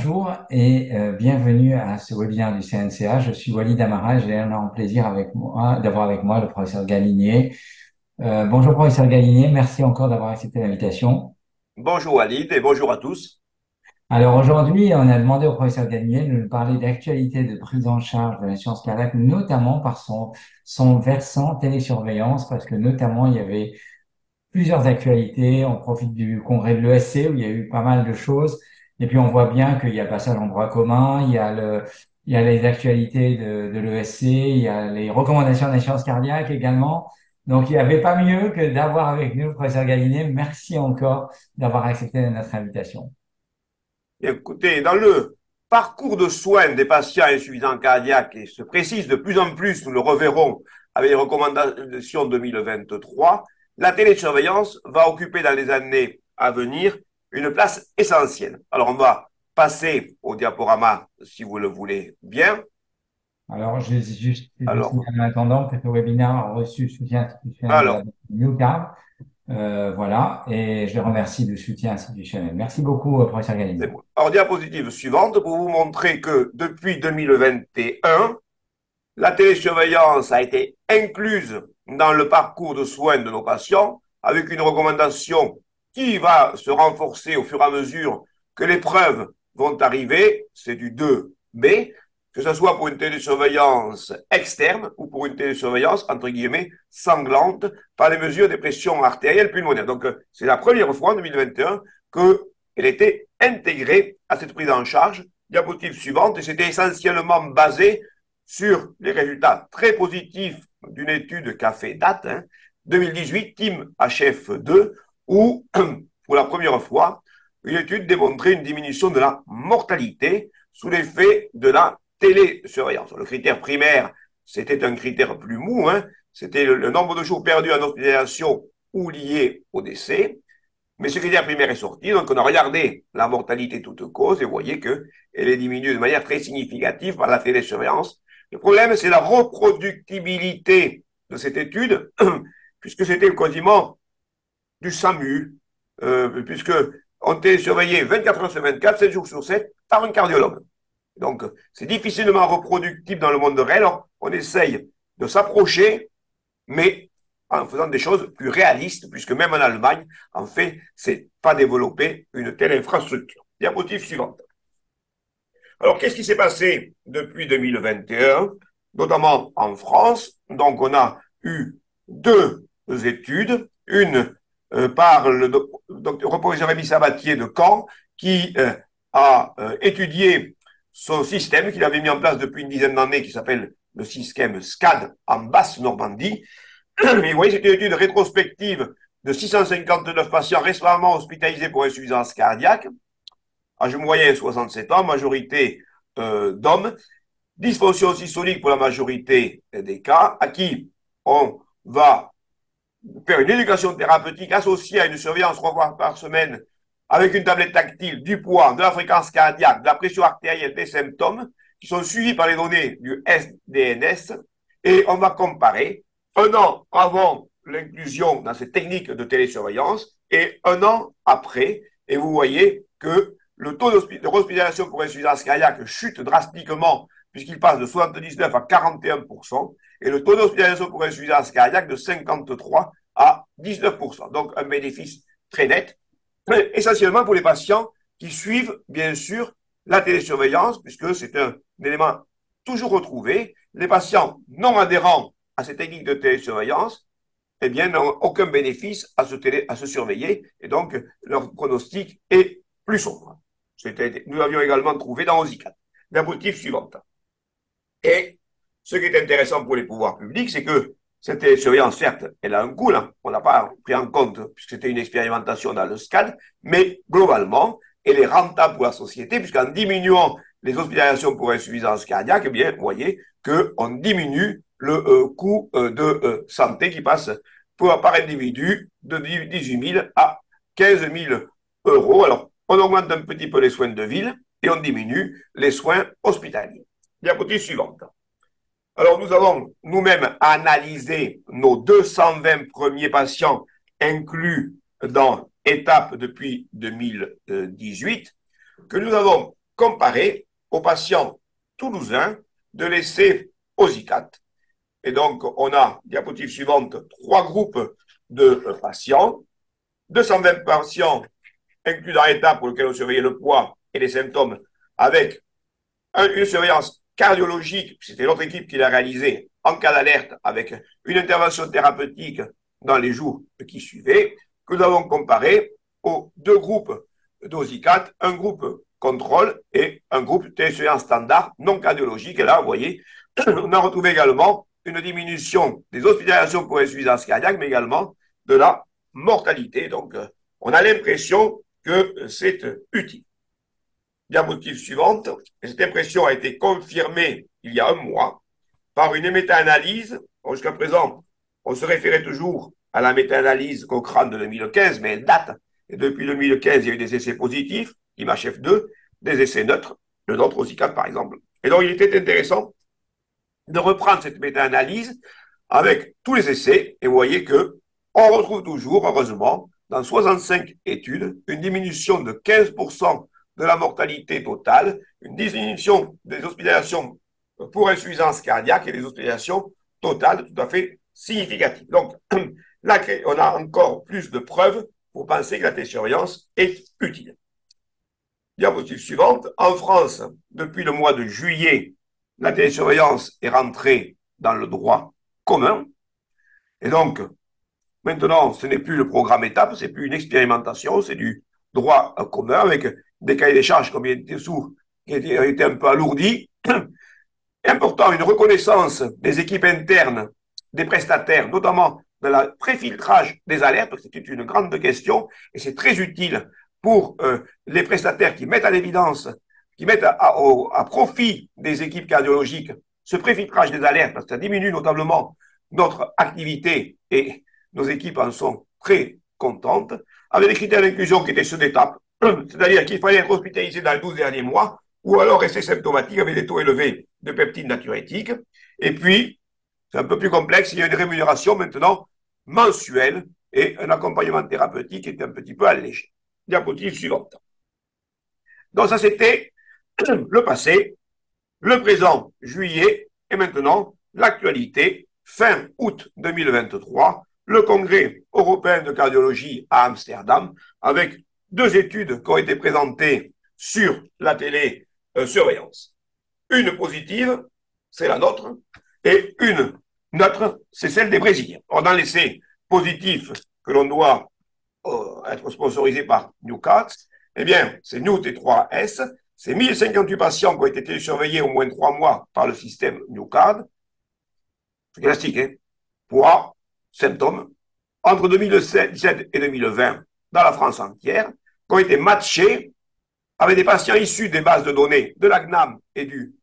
Bonjour et bienvenue à ce webinaire du CNCA. Je suis Walid Amara et j'ai un plaisir d'avoir avec moi le professeur Galinier. Bonjour professeur Galinier, merci encore d'avoir accepté l'invitation. Bonjour Walid et bonjour à tous. Alors aujourd'hui, on a demandé au professeur Galinier de nous parler d'actualité de prise en charge de la science cardiaque, notamment par son versant télésurveillance, parce que notamment il y avait plusieurs actualités. On profite du congrès de l'ESC où il y a eu pas mal de choses. Et puis on voit bien qu'il y a le passage en droit commun, il y a les actualités de l'ESC, il y a les recommandations de la science cardiaque également. Donc il n'y avait pas mieux que d'avoir avec nous le professeur Gallinet. Merci encore d'avoir accepté notre invitation. Écoutez, dans le parcours de soins des patients insuffisants cardiaques, et se précise de plus en plus, nous le reverrons avec les recommandations 2023, la télésurveillance va occuper dans les années à venir une place essentielle. Alors on va passer au diaporama si vous le voulez bien. Alors, je Alors, signale en attendant que ce webinaire a reçu le soutien institutionnel de la alors, banque Newcard. Voilà, et je les remercie du soutien institutionnel. Merci beaucoup, professeur c'est Gallinet. bon. Alors, diapositive suivante pour vous montrer que depuis 2021, la télésurveillance a été incluse dans le parcours de soins de nos patients avec une recommandation qui va se renforcer au fur et à mesure que les preuves vont arriver, c'est du 2B, que ce soit pour une télésurveillance externe ou pour une télésurveillance, entre guillemets, sanglante, par les mesures des pressions artérielles pulmonaires. Donc, c'est la première fois en 2021 qu'elle était intégrée à cette prise en charge. Diapositive suivante, et c'était essentiellement basé sur les résultats très positifs d'une étude qu'a fait date, 2018, Team HF2, où, pour la première fois, une étude démontrait une diminution de la mortalité sous l'effet de la télésurveillance. Le critère primaire, c'était un critère plus mou, c'était le nombre de jours perdus en hospitalisation ou liés au décès. Mais ce critère primaire est sorti, donc on a regardé la mortalité toute cause et vous voyez qu'elle est diminuée de manière très significative par la télésurveillance. Le problème, c'est la reproductibilité de cette étude, puisque c'était quasiment du SAMU, puisque on était surveillé 24 heures sur 24, 7 jours sur 7, par un cardiologue. Donc, c'est difficilement reproductible dans le monde réel. Alors, on essaye de s'approcher, mais en faisant des choses plus réalistes, puisque même en Allemagne, en fait, c'est pas développé une telle infrastructure. Diapositive suivante. Alors, qu'est-ce qui s'est passé depuis 2021, notamment en France? Donc, on a eu deux études, une par le professeur Rémi Sabatier de Caen, qui a étudié son système qu'il avait mis en place depuis une dizaine d'années, qui s'appelle le système SCAD en Basse-Normandie. Et vous voyez, c'est une étude rétrospective de 659 patients récemment hospitalisés pour insuffisance cardiaque, âge moyen 67 ans, majorité d'hommes, dysfonction systolique pour la majorité des cas, à qui on va faire une éducation thérapeutique associée à une surveillance 3 fois par semaine avec une tablette tactile, du poids, de la fréquence cardiaque, de la pression artérielle, des symptômes, qui sont suivis par les données du SDNS, et on va comparer un an avant l'inclusion dans ces techniques de télésurveillance et un an après, et vous voyez que le taux de hospitalisation pour insuffisance cardiaque chute drastiquement puisqu'il passe de 79 à 41%, et le taux d'hospitalisation pour insuffisance cardiaque de 53 à 19%. Donc un bénéfice très net, essentiellement pour les patients qui suivent, bien sûr, la télésurveillance, puisque c'est un élément toujours retrouvé. Les patients non adhérents à ces techniques de télésurveillance, eh bien, n'ont aucun bénéfice à se surveiller, et donc leur pronostic est plus sombre. Nous l'avions également trouvé dans OSICAT. Diapositive suivante. Et ce qui est intéressant pour les pouvoirs publics, c'est que cette surveillance, certes, elle a un coût, là. On n'a pas pris en compte, puisque c'était une expérimentation dans le SCAD, mais globalement, elle est rentable pour la société, puisqu'en diminuant les hospitalisations pour insuffisance cardiaque, eh bien, vous voyez qu'on diminue le coût de santé qui passe par individu de 18 000 à 15 000 euros. Alors, on augmente un petit peu les soins de ville et on diminue les soins hospitaliers. Diapositive suivante. Alors, nous avons nous-mêmes analysé nos 220 premiers patients inclus dans étape depuis 2018, que nous avons comparé aux patients toulousains de l'essai OSICAT. Et donc, on a, diapositive suivante, 3 groupes de patients, 220 patients inclus dans l'état pour lequel on surveillait le poids et les symptômes, avec une surveillance cardiologique, c'était l'autre équipe qui l'a réalisé en cas d'alerte, avec une intervention thérapeutique dans les jours qui suivaient, que nous avons comparé aux 2 groupes d'OSICAT, un groupe contrôle et un groupe télésurveillance standard non cardiologique. Et là, vous voyez, on a retrouvé également une diminution des hospitalisations pour insuffisance cardiaque, mais également de la mortalité. Donc, on a l'impression que c'est utile. Diapositive suivante. Et cette impression a été confirmée il y a un mois par une méta-analyse. Jusqu'à présent, on se référait toujours à la méta-analyse Cochrane de 2015, mais elle date. Et depuis 2015, il y a eu des essais positifs, IMHF2, des essais neutres, le nôtre aussi 4 par exemple. Et donc, il était intéressant de reprendre cette méta-analyse avec tous les essais, et vous voyez que on retrouve toujours, heureusement, dans 65 études, une diminution de 15% de la mortalité totale, une diminution des hospitalisations pour insuffisance cardiaque et des hospitalisations totales tout à fait significatives. Donc, là, on a encore plus de preuves pour penser que la télésurveillance est utile. Diapositive suivante. En France, depuis le mois de juillet, la télésurveillance est rentrée dans le droit commun. Et donc, maintenant, ce n'est plus le programme étape, c'est plus une expérimentation, c'est du droit commun avec des cahiers des charges comme il était sous, qui étaient un peu alourdis. Important, une reconnaissance des équipes internes, des prestataires, notamment de la préfiltrage des alertes, parce que c'est une grande question et c'est très utile pour les prestataires qui mettent à l'évidence, qui mettent à profit des équipes cardiologiques ce préfiltrage des alertes, parce que ça diminue notablement notre activité et nos équipes en sont très contentes, avec des critères d'inclusion qui étaient ceux d'étape, c'est-à-dire qu'il fallait être hospitalisé dans les 12 derniers mois, ou alors rester symptomatique avec des taux élevés de peptides natriurétiques. Et puis, c'est un peu plus complexe, il y a une rémunération maintenant mensuelle et un accompagnement thérapeutique qui est un petit peu allégé. Diapositive suivante. Donc ça, c'était le passé, le présent, juillet, et maintenant, l'actualité, fin août 2023, le Congrès européen de cardiologie à Amsterdam, avec 2 études qui ont été présentées sur la télésurveillance. Une positive, c'est la nôtre, et une neutre, c'est celle des Brésiliens. Or, dans l'essai positif que l'on doit être sponsorisé par Newcat, eh bien, c'est New T3S, c'est 1058 patients qui ont été télésurveillés au moins 3 mois par le système Newcard. C'est classique, hein? Poids, symptômes, entre 2017 et 2020 dans la France entière, qui ont été matchés avec des patients issus des bases de données de la CNAM et du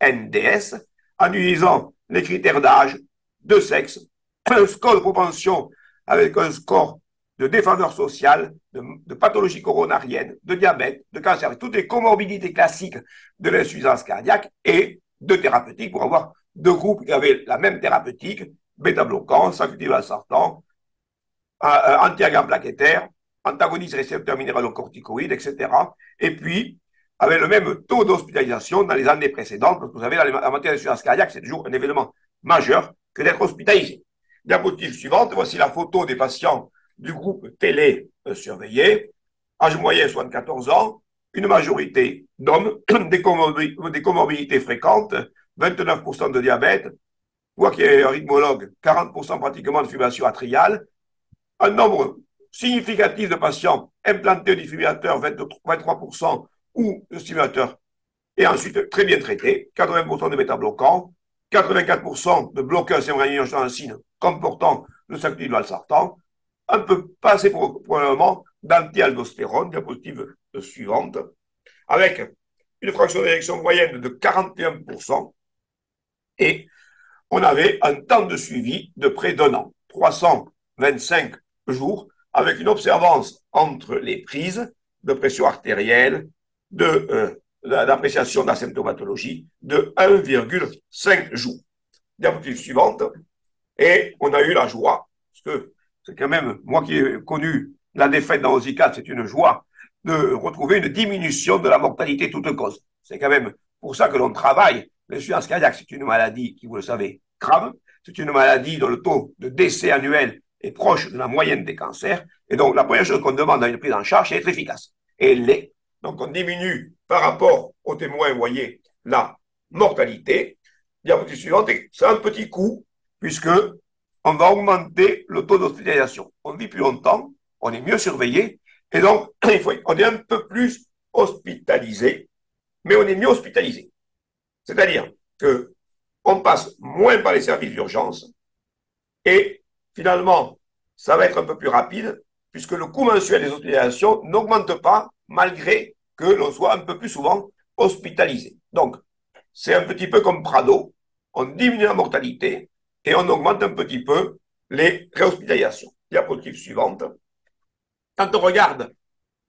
NDS, en utilisant les critères d'âge, de sexe, un score de propension avec un score de défenseur social, de pathologie coronarienne, de diabète, de cancer, toutes les comorbidités classiques de l'insuffisance cardiaque et de thérapeutique pour avoir 2 groupes qui avaient la même thérapeutique, bêta-bloquant, sacubitril/valsartan, anti-aggravant plaquettaire, antagoniste récepteur minéralocorticoïde, etc. Et puis, avec le même taux d'hospitalisation dans les années précédentes, parce que vous savez, en matière d'insuffisance cardiaque, c'est toujours un événement majeur que d'être hospitalisé. Diapositive suivante, voici la photo des patients du groupe télé surveillé, âge moyen 74 ans, une majorité d'hommes, des comorbidités fréquentes, 29% de diabète, voit qu'il y a un rythmologue, 40% pratiquement de fibrillation atriale, un nombre significatif de patients implantés au défibrillateur, 23%, ou de stimulateurs, et ensuite très bien traités, 80% de bêta-bloquants, 84% de bloqueurs sérotonine comportant le sacubitril/valsartan, un peu pas assez probablement d'anti-aldostérone, diapositive suivante, avec une fraction d'éjection moyenne de 41%, et on avait un temps de suivi de près d'1 an, 325 jours, avec une observance entre les prises de pression artérielle, de l'appréciation de la symptomatologie de 1,5 jours. Diapositive suivante. Et on a eu la joie, parce que c'est quand même, moi qui ai connu la défaite dans OSICAT, c'est une joie de retrouver une diminution de la mortalité toute cause. C'est quand même pour ça que l'on travaille. L'insuffisance cardiaque, c'est une maladie qui, vous le savez, grave. C'est une maladie dont le taux de décès annuel est proche de la moyenne des cancers. Et donc, la première chose qu'on demande à une prise en charge, c'est d'être efficace. Et elle l'est. Donc, on diminue par rapport aux témoins, vous voyez, la mortalité. Diapositive suivante, c'est un petit coup, puisque on va augmenter le taux d'hospitalisation. On vit plus longtemps, on est mieux surveillé, et donc, on est un peu plus hospitalisé, mais on est mieux hospitalisé. C'est-à-dire qu'on passe moins par les services d'urgence, et finalement, ça va être un peu plus rapide, puisque le coût mensuel des hospitalisations n'augmente pas, malgré que l'on soit un peu plus souvent hospitalisé. Donc, c'est un petit peu comme Prado, on diminue la mortalité et on augmente un petit peu les réhospitalisations. Diapositive suivante. Quand on regarde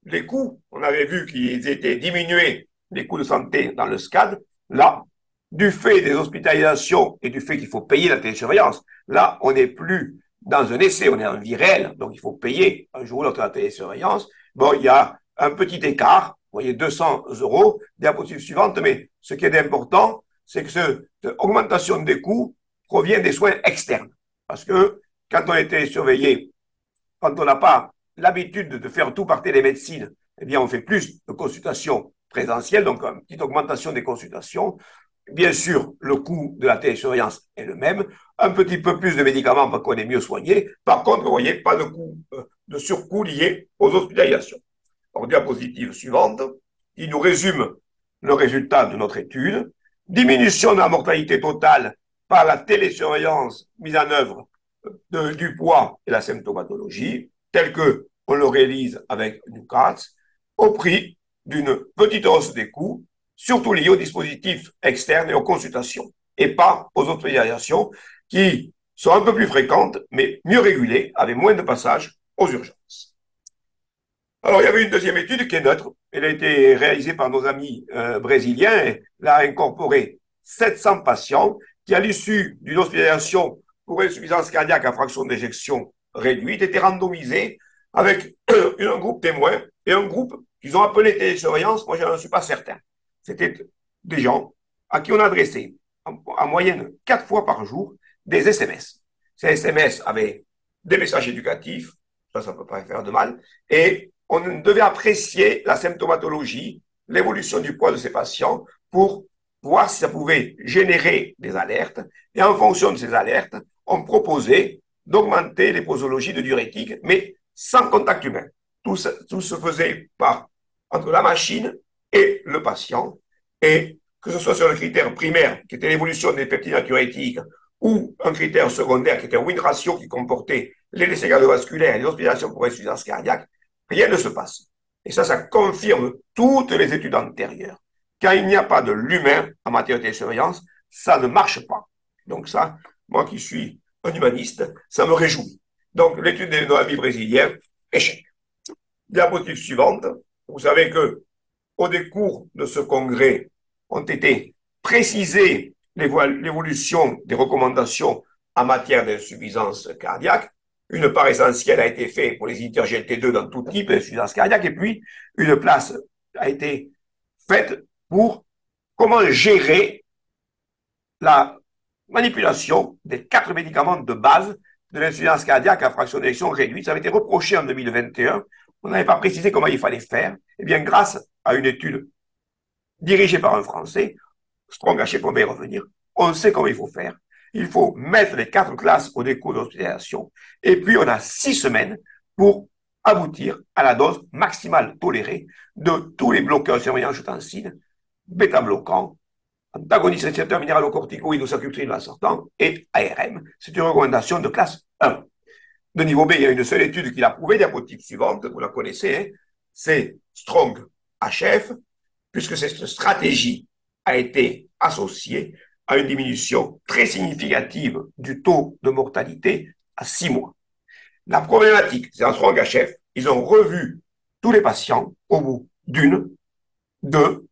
les coûts, on avait vu qu'ils étaient diminués, les coûts de santé dans le SCAD. Là, du fait des hospitalisations et du fait qu'il faut payer la télésurveillance, là, on n'est plus dans un essai, on est en vie réelle, donc il faut payer un jour ou l'autre la télésurveillance. Bon, il y a un petit écart, vous voyez, 200 euros, diapositive suivante, mais ce qui est important, c'est que cette augmentation des coûts provient des soins externes. Parce que quand on est télésurveillé, quand on n'a pas l'habitude de faire tout par télémédecine, eh bien, on fait plus de consultations présentielles, donc une petite augmentation des consultations. Bien sûr, le coût de la télésurveillance est le même, un petit peu plus de médicaments parce qu'on est mieux soigné. Par contre, vous voyez, pas de coût, de surcoût lié aux hospitalisations. Alors, diapositive suivante, qui nous résume le résultat de notre étude. Diminution de la mortalité totale par la télésurveillance mise en œuvre du poids et la symptomatologie, tel que on le réalise avec NUCATS, au prix d'une petite hausse des coûts, surtout liée aux dispositifs externes et aux consultations, et pas aux hospitalisations qui sont un peu plus fréquentes, mais mieux régulées, avec moins de passages aux urgences. Alors, il y avait une deuxième étude qui est neutre. Elle a été réalisée par nos amis brésiliens. Elle a incorporé 700 patients qui, à l'issue d'une hospitalisation pour insuffisance cardiaque à fraction d'éjection réduite, étaient randomisés avec un groupe témoin et un groupe qu'ils ont appelé télésurveillance. Moi, je n'en suis pas certain. C'était des gens à qui on adressait en moyenne 4 fois par jour des SMS. Ces SMS avaient des messages éducatifs, ça ne peut pas faire de mal, et on devait apprécier la symptomatologie, l'évolution du poids de ces patients pour voir si ça pouvait générer des alertes. Et en fonction de ces alertes, on proposait d'augmenter les posologies de diurétiques, mais sans contact humain. Tout se faisait entre la machine et le patient. Et que ce soit sur le critère primaire, qui était l'évolution des peptides natriurétiques, ou un critère secondaire, qui était un win ratio qui comportait les décès cardiovasculaires et les hospitalisations pour insuffisance cardiaque, rien ne se passe. Et ça confirme toutes les études antérieures. Quand il n'y a pas de l'humain en matière de télésurveillance, ça ne marche pas. Donc ça, moi qui suis un humaniste, ça me réjouit. Donc l'étude de nos amis brésiliens, échec. Diapositive suivante. Vous savez que au décours de ce congrès ont été précisées l'évolution des recommandations en matière d'insuffisance cardiaque. Une part essentielle a été faite pour les inhibiteurs GLT2 dans tout type d'insuffisance cardiaque, et puis une place a été faite pour comment gérer la manipulation des 4 médicaments de base de l'insuffisance cardiaque à fraction d'éjection réduite. Ça avait été reproché en 2021. On n'avait pas précisé comment il fallait faire. Eh bien, grâce à une étude dirigée par un Français, Strong H pour y revenir, on sait comment il faut faire. Il faut mettre les 4 classes au décours d'hospitalisation. Et puis, on a 6 semaines pour aboutir à la dose maximale tolérée de tous les bloqueurs sérotonine-angiotensine, bêta-bloquants, antagonistes récepteurs minéralocorticoïdes ou circuiterie de sortant et ARM. C'est une recommandation de classe 1. De niveau B, il y a une seule étude qui l'a prouvé, diapositive suivante, vous la connaissez, hein, c'est Strong HF, puisque cette stratégie a été associée à une diminution très significative du taux de mortalité à 6 mois. La problématique, c'est en Strong HF, ils ont revu tous les patients au bout d'1, 2,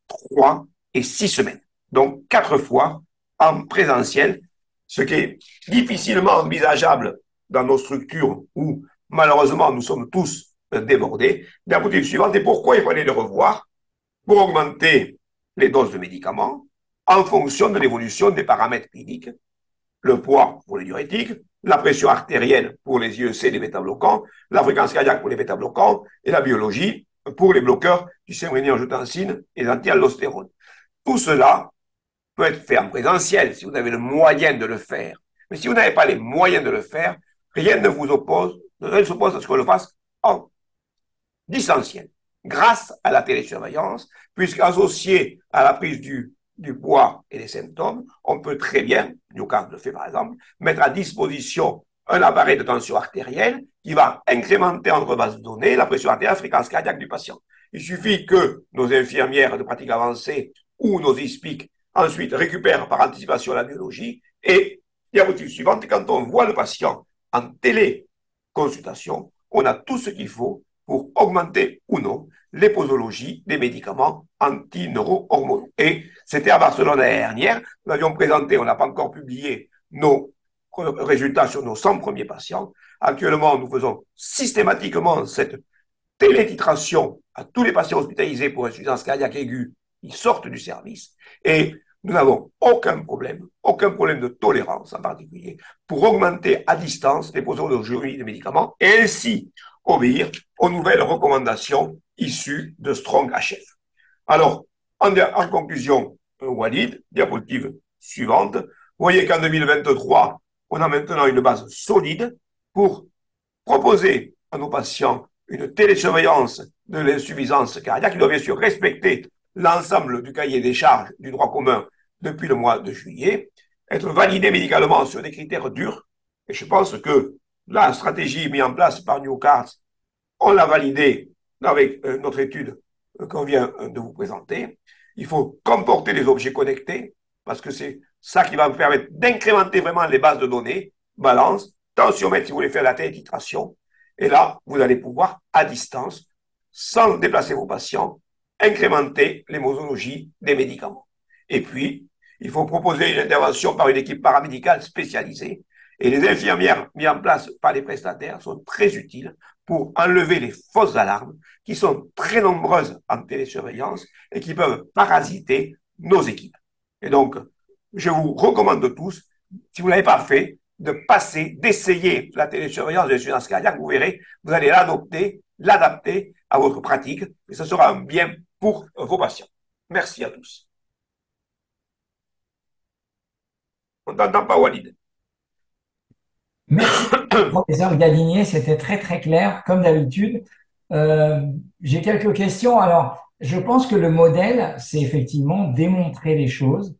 3 et 6 semaines. Donc 4 fois en présentiel, ce qui est difficilement envisageable dans nos structures où malheureusement nous sommes tous débordé. Diapositive suivante, et pourquoi il fallait le revoir? Pour augmenter les doses de médicaments en fonction de l'évolution des paramètres cliniques, le poids pour les diurétiques, la pression artérielle pour les IEC, les bêta-bloquants, la fréquence cardiaque pour les bêta-bloquants et la biologie pour les bloqueurs du sérotonine-angiotensine et l'anti-aldostérone. Tout cela peut être fait en présentiel si vous avez le moyen de le faire. Mais si vous n'avez pas les moyens de le faire, rien ne vous oppose, rien ne s'oppose à ce qu'on le fasse en distanciel, grâce à la télésurveillance, puisqu'associé à la prise du poids et des symptômes, on peut très bien, Newcastle le fait par exemple, mettre à disposition un appareil de tension artérielle qui va incrémenter entre bases de données la pression artérielle, la fréquence cardiaque du patient. Il suffit que nos infirmières de pratique avancée ou nos ISPIC ensuite récupèrent par anticipation la biologie et, diapositive suivante, quand on voit le patient en téléconsultation, on a tout ce qu'il faut pour augmenter ou non les posologies des médicaments anti-neuro-hormonaux. Et c'était à Barcelone l'année dernière, nous avions présenté, on n'a pas encore publié nos résultats sur nos 100 premiers patients. Actuellement, nous faisons systématiquement cette télétitration à tous les patients hospitalisés pour insuffisance cardiaque aiguë qui sortent du service. Et nous n'avons aucun problème de tolérance en particulier, pour augmenter à distance les posologies des médicaments et ainsi obéir aux nouvelles recommandations issues de Strong HF. Alors, en conclusion, Walid, diapositive suivante, vous voyez qu'en 2023, on a maintenant une base solide pour proposer à nos patients une télésurveillance de l'insuffisance cardiaque qui doit bien sûr respecter l'ensemble du cahier des charges du droit commun depuis le mois de juillet, être validé médicalement sur des critères durs. Et je pense que la stratégie mise en place par Newcastle, on l'a validée avec notre étude qu'on vient de vous présenter. Il faut comporter les objets connectés parce que c'est ça qui va vous permettre d'incrémenter vraiment les bases de données, balance, tensiomètre si vous voulez faire la télétitration. Et là, vous allez pouvoir, à distance, sans déplacer vos patients, incrémenter les posologies des médicaments. Et puis, il faut proposer une intervention par une équipe paramédicale spécialisée. Et les infirmières mises en place par les prestataires sont très utiles pour enlever les fausses alarmes qui sont très nombreuses en télésurveillance et qui peuvent parasiter nos équipes. Et donc, je vous recommande tous, si vous ne l'avez pas fait, de passer, d'essayer la télésurveillance de l'insuffisance cardiaque. Vous verrez, vous allez l'adapter à votre pratique et ce sera un bien pour vos patients. Merci à tous. On ne t'entend pas, Walid. Merci, professeur Galinier, c'était très très clair, comme d'habitude. Euh, j'ai quelques questions. Alors, je pense que le modèle, c'est effectivement démontrer les choses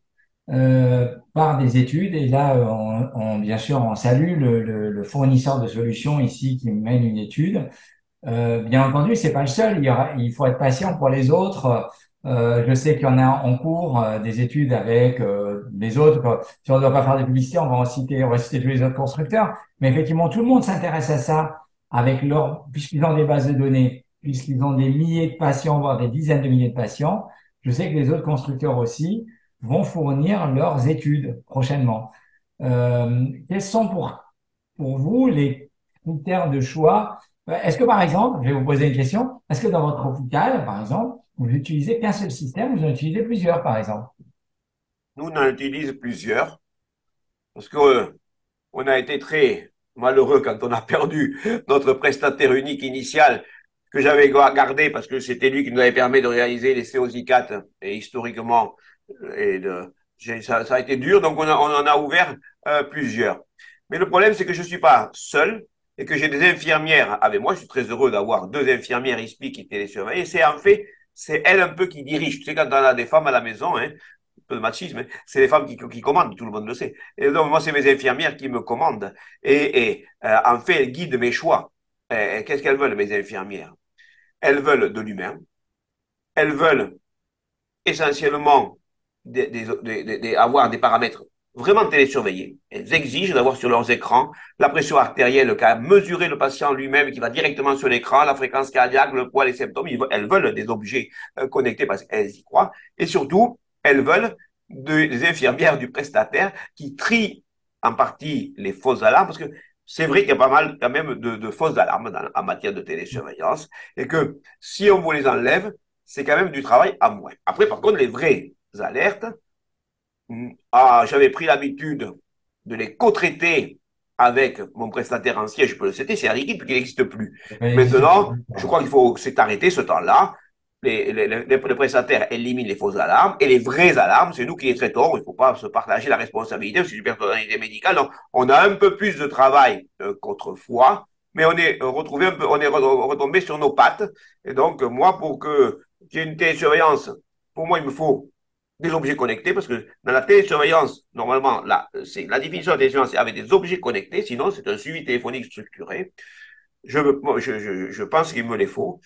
par des études. Et là, bien sûr, on salue le fournisseur de solutions ici qui mène une étude. Bien entendu, c'est pas le seul. Il faut être patient pour les autres. Je sais qu'il y en a en cours des études avec les autres. Si on ne doit pas faire de publicité, on va citer tous les autres constructeurs. Mais effectivement, tout le monde s'intéresse à ça avec puisqu'ils ont des bases de données, puisqu'ils ont des milliers de patients, voire des dizaines de milliers de patients. Je sais que les autres constructeurs aussi vont fournir leurs études prochainement. Quels sont pour vous les critères de choix? Est-ce que, par exemple, je vais vous poser une question, est-ce que dans votre hôpital, par exemple, vous utilisez qu'un seul système ou vous en utilisez plusieurs, par exemple? Nous, on en utilise plusieurs parce que on a été très malheureux quand on a perdu notre prestataire unique initial que j'avais gardé parce que c'était lui qui nous avait permis de réaliser les CO4 et historiquement, et ça a été dur, donc on en a ouvert plusieurs. Mais le problème, c'est que je ne suis pas seul et que j'ai des infirmières avec moi. Je suis très heureux d'avoir deux infirmières ISPI qui télésurveillent. Et c'est en fait, c'est elle un peu qui dirige. Tu sais, quand on a des femmes à la maison, hein, un peu de machisme, hein, c'est les femmes qui commandent, tout le monde le sait. Et donc, moi, c'est mes infirmières qui me commandent. En fait, elles guident mes choix. Qu'est-ce qu'elles veulent, mes infirmières? Elles veulent de l'humain. Elles veulent essentiellement avoir des paramètres vraiment télésurveillés. Elles exigent d'avoir sur leurs écrans la pression artérielle qu'a mesuré le patient lui-même qui va directement sur l'écran, la fréquence cardiaque, le poids, les symptômes. Elles veulent des objets connectés parce qu'elles y croient. Et surtout, elles veulent des infirmières du prestataire qui trient en partie les fausses alarmes parce que c'est vrai qu'il y a pas mal quand même de fausses alarmes en matière de télésurveillance et que si on vous les enlève, c'est quand même du travail à moins. Après, par contre, les vraies alertes, j'avais pris l'habitude de les co-traiter avec mon prestataire ancien, je peux le citer, c'est Air Liquide, puisqu'il n'existe plus. Ça n'existe Maintenant, plus. je crois qu'il faut que c'est arrêté ce temps-là. Les prestataires éliminent les fausses alarmes et les vraies alarmes, c'est nous qui les traitons. Il ne faut pas se partager la responsabilité, c'est une personnalité médicale. Donc, on a un peu plus de travail qu'autrefois, mais on est retrouvé un peu, on est retombé sur nos pattes. Et donc, moi, pour que qu'il y ait une télésurveillance, pour moi, il me faut des objets connectés, parce que dans la télésurveillance, normalement, là, c'est la définition de la télésurveillance, c'est avec des objets connectés, sinon c'est un suivi téléphonique structuré. Je pense qu'il me les faut,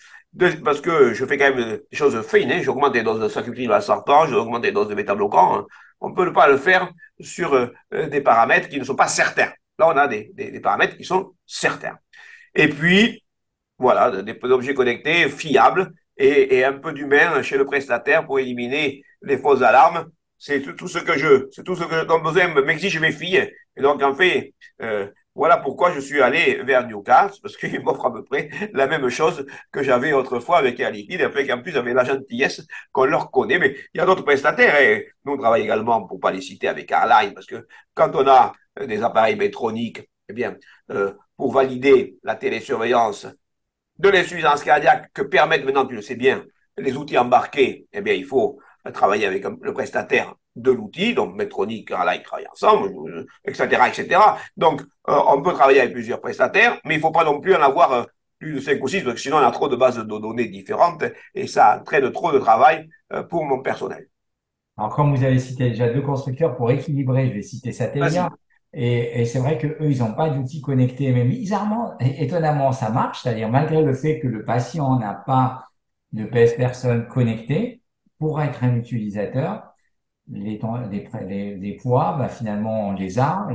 parce que je fais quand même des choses fines, hein. J'augmente les doses de sacubitril à 100 ans, j'augmente les doses de bêta-bloquants, hein. On ne peut pas le faire sur des paramètres qui ne sont pas certains. Là, on a des paramètres qui sont certains. Et puis, voilà, des objets connectés fiables et un peu d'humain chez le prestataire pour éliminer les fausses alarmes. Tout ce que c'est tout ce que dont besoin m'exige mes filles. Et donc, en fait, voilà pourquoi je suis allé vers Newcastle, parce qu'il m'offre à peu près la même chose que j'avais autrefois avec Air Liquide, après qu'en plus, avec la gentillesse qu'on leur connaît. Mais il y a d'autres prestataires, et nous, on travaille également, pour pas les citer, avec Airline, parce que quand on a des appareils métroniques, eh bien, pour valider la télésurveillance de l'insuffisance cardiaque que permettent maintenant, tu le sais bien, les outils embarqués, eh bien, il faut travailler avec le prestataire de l'outil, donc Medtronic, Airline travaillent ensemble, etc., etc. Donc, on peut travailler avec plusieurs prestataires, mais il ne faut pas non plus en avoir plus de 5 ou 6, parce que sinon, on a trop de bases de données différentes et ça entraîne trop de travail pour mon personnel. Alors, comme vous avez cité déjà deux constructeurs pour équilibrer, je vais citer Satellia. Vas-y. Et c'est vrai que eux, ils n'ont pas d'outils connectés. Mais bizarrement, étonnamment, ça marche. C'est-à-dire, malgré le fait que le patient n'a pas de PS personne connecté, pour être un utilisateur, les poids, bah, finalement, on les a.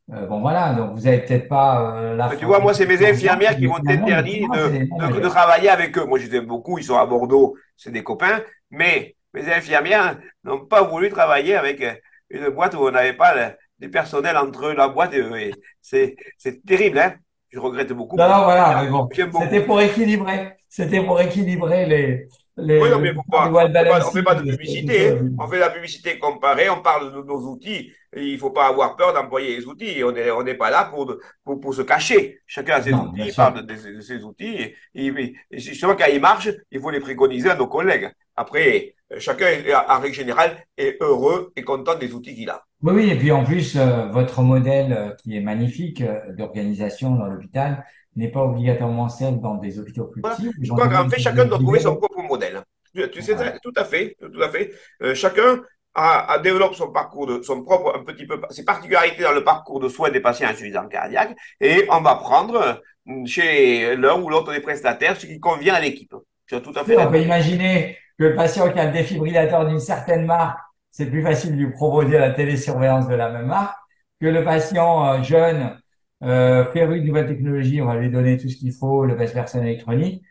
Bon, voilà. Donc, vous avez peut-être pas la Tu vois, moi, c'est mes formation, infirmières qui mais m'ont finalement, le interdit poids, c'est les mêmes de ailleurs. travailler avec eux. Moi, je les aime beaucoup, ils sont à Bordeaux, c'est des copains, mais mes infirmières n'ont pas voulu travailler avec une boîte où on n'avait pas du personnel entre la boîte et eux. Et c'est terrible, hein. Je regrette beaucoup Non, parce non, que voilà, mais bon, j'aime c'était beaucoup. pour équilibrer. C'était pour équilibrer Oui, non, le mais faut du pas, well on fait pas balancing de de publicité, hein. choses. On fait de la publicité comparée, on parle de nos outils. Et il faut pas avoir peur d'employer les outils. On n'est pas là pour se cacher. Chacun a ses Non, bien outils, sûr. parle de ses outils. Et justement, quand ils marchent, il faut les préconiser à nos collègues. Après, chacun, en règle générale, est heureux et content des outils qu'il a. Oui, oui, et puis en plus, votre modèle qui est magnifique d'organisation dans l'hôpital n'est pas obligatoirement celle dans des hôpitaux plus Voilà. petits. Je Dans crois des qu'en fait, hôpitaux chacun doit trouver son libéraux. propre modèle. Tu sais, Voilà. tout à fait, tout à fait. Chacun développe son parcours, son propre, un petit peu, ses particularités dans le parcours de soins des patients insuffisants cardiaques, et on va prendre chez l'un ou l'autre des prestataires ce qui convient à l'équipe. Tu as tout à fait Oui, on peut raison. imaginer que le patient qui a le défibrillateur d'une certaine marque, c'est plus facile de lui proposer la télésurveillance de la même marque que le patient jeune, féru de nouvelles technologies, on va lui donner tout ce qu'il faut, le passe-personne électronique.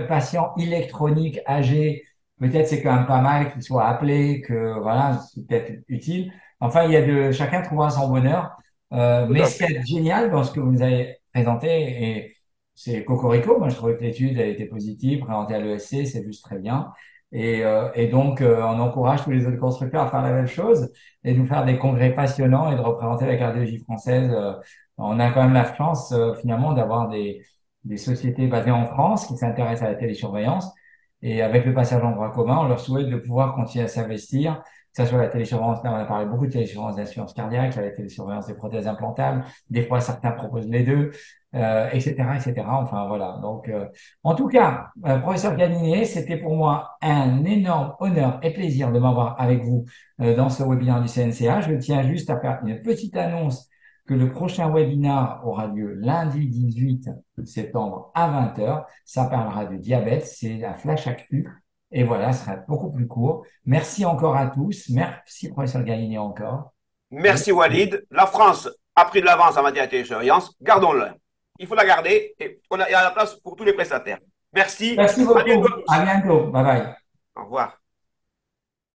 Patient électronique âgé, peut-être c'est quand même pas mal qu'il soit appelé, que voilà, c'est peut-être utile. Enfin, chacun trouvera son bonheur. Tout Mais à ce qui fait. est génial dans ce que vous nous avez présenté, et c'est Cocorico. Moi, je trouvais que l'étude a été positive, présentée à l'ESC, c'est juste très bien. Et donc, on encourage tous les autres constructeurs à faire la même chose et de nous faire des congrès passionnants et de représenter la cardiologie française. On a quand même la chance, finalement, d'avoir des sociétés basées en France qui s'intéressent à la télésurveillance. Et avec le passage en droit commun, on leur souhaite de pouvoir continuer à s'investir, que ce soit la télésurveillance, là, on a parlé beaucoup de télésurveillance d'assurance cardiaque, la télésurveillance des prothèses implantables. Des fois, certains proposent les deux, etc., etc. Enfin, voilà. Donc, en tout cas, professeur Galinier, c'était pour moi un énorme honneur et plaisir de m'avoir avec vous dans ce webinaire du CNCA. Je tiens juste à faire une petite annonce que le prochain webinaire aura lieu lundi 18 septembre à 20 heures. Ça parlera de diabète, c'est la Flash Actu. Et voilà, ce sera beaucoup plus court. Merci encore à tous. Merci, professeur Galinier, encore. Et Merci Walid. La France a pris de l'avance en matière de télésurveillance. Gardons-le. Il faut la garder et il y a la place pour tous les prestataires. Merci. merci À bientôt beaucoup. à À tous. bientôt. Bye bye. Au revoir.